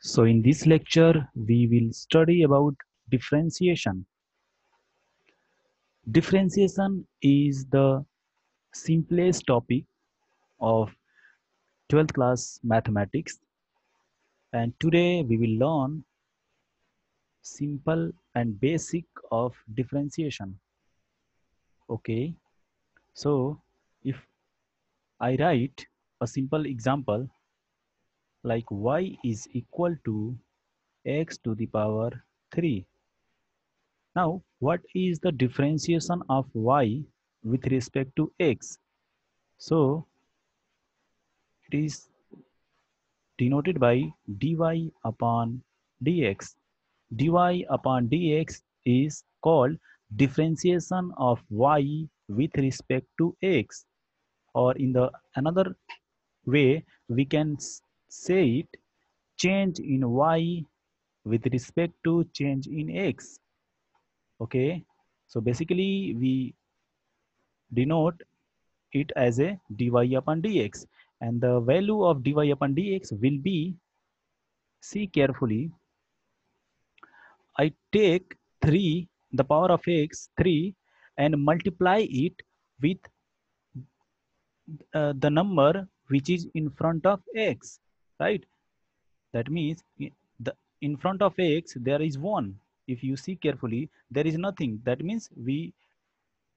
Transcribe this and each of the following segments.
So in this lecture, we will study about differentiation. Differentiation is the simplest topic of 12th class mathematics, and today we will learn simple and basic of differentiation. Okay, so if I write a simple example like y is equal to x to the power 3. Now, what is the differentiation of y with respect to x? So, it is denoted by dy upon dx. dy upon dx is called differentiation of y with respect to x, or in the another way we can say it change in y with respect to change in x. Okay, so basically we denote it as a dy upon dx, and the value of dy upon dx will be, see carefully, I take 3 the power of x 3 and multiply it with the number which is in front of x, right? That means the in front of x there is 1. If you see carefully, there is nothing. That means we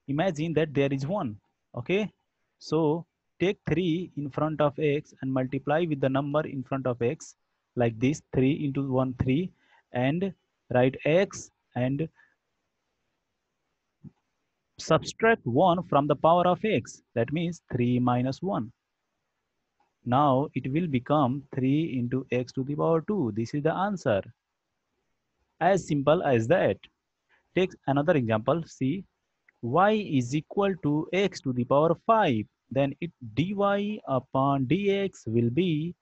imagine that there is 1. Okay, so take 3 in front of x and multiply with the number in front of x, like this, 3 into 1 3, and write x and subtract 1 from the power of x. That means 3 minus 1. Now it will become 3 into x to the power 2. This is the answer. As simple as that. Take another example. See, y is equal to x to the power 5. Then it dy upon dx will be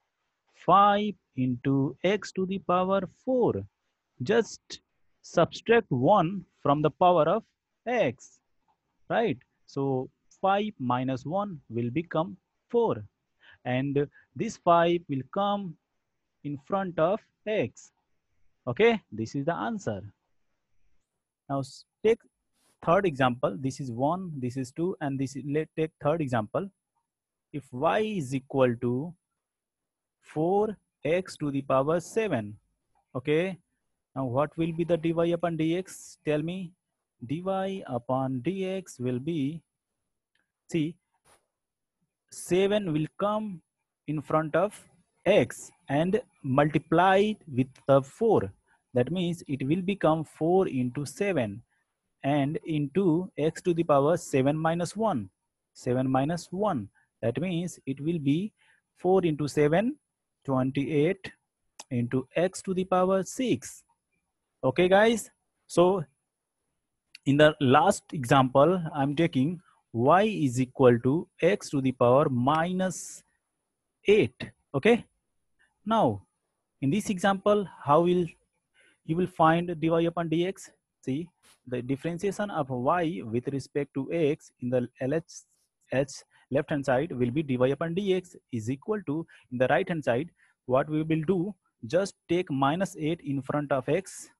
5 into x to the power 4. Just subtract 1 from the power of x, right? So 5 minus 1 will become 4, and this 5 will come in front of x. Okay, this is the answer. Now take third example. This is 1, this is 2, and this is, let's take third example. If y is equal to 4x to the power 7. Okay, now what will be the dy upon dx? Tell me. Dy upon dx will be, see, 7 will come in front of x and multiplied with the 4. That means it will become 4 into 7 and into x to the power 7 minus 1. 7 minus 1. That means it will be 4 into 7, 28 into x to the power 6. Okay, guys. So in the last example, I'm taking y is equal to x to the power minus 8. Okay, now in this example, how will you will find dy upon dx? See, the differentiation of y with respect to x in the LHS left hand side will be dy upon dx is equal to, in the right hand side, what we will do, just take minus 8 in front of x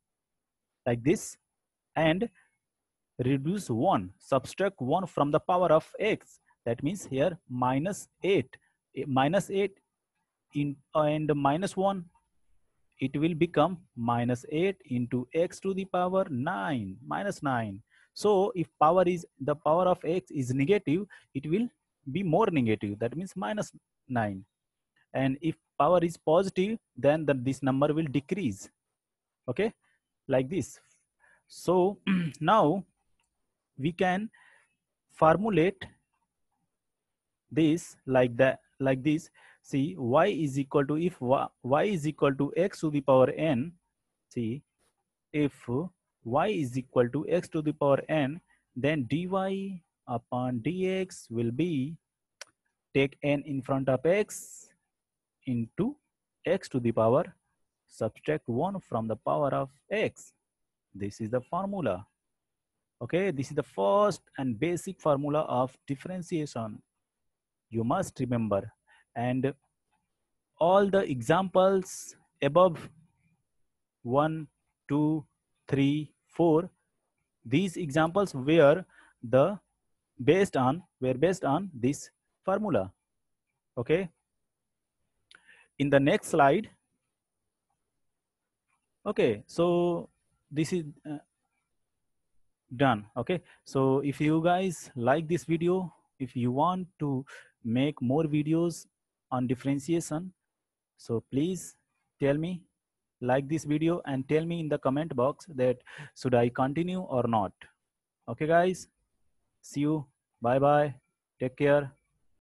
like this and reduce 1, subtract 1 from the power of x. That means here minus 8, minus 8 in and minus 1, it will become minus 8 into x to the power 9, minus 9. So if power is, the power of x is negative, it will be more negative. That means minus 9. And if power is positive, then this number will decrease. Okay, like this. So now we can formulate this like that, like this. See, y is equal to, if y is equal to x to the power n, see, if y is equal to x to the power n, then dy upon dx will be, take n in front of x into x to the power, subtract 1 from the power of x. This is the formula. Okay, this is the first and basic formula of differentiation. You must remember. And all the examples, above 1, 2, 3, 4, these examples were based on this formula. Okay. In the next slide. Okay, so this is done. Okay, so if you guys like this video, if you want to make more videos on differentiation, so please tell me, like this video and tell me in the comment box that should I continue or not. Okay guys, see you, bye bye, take care.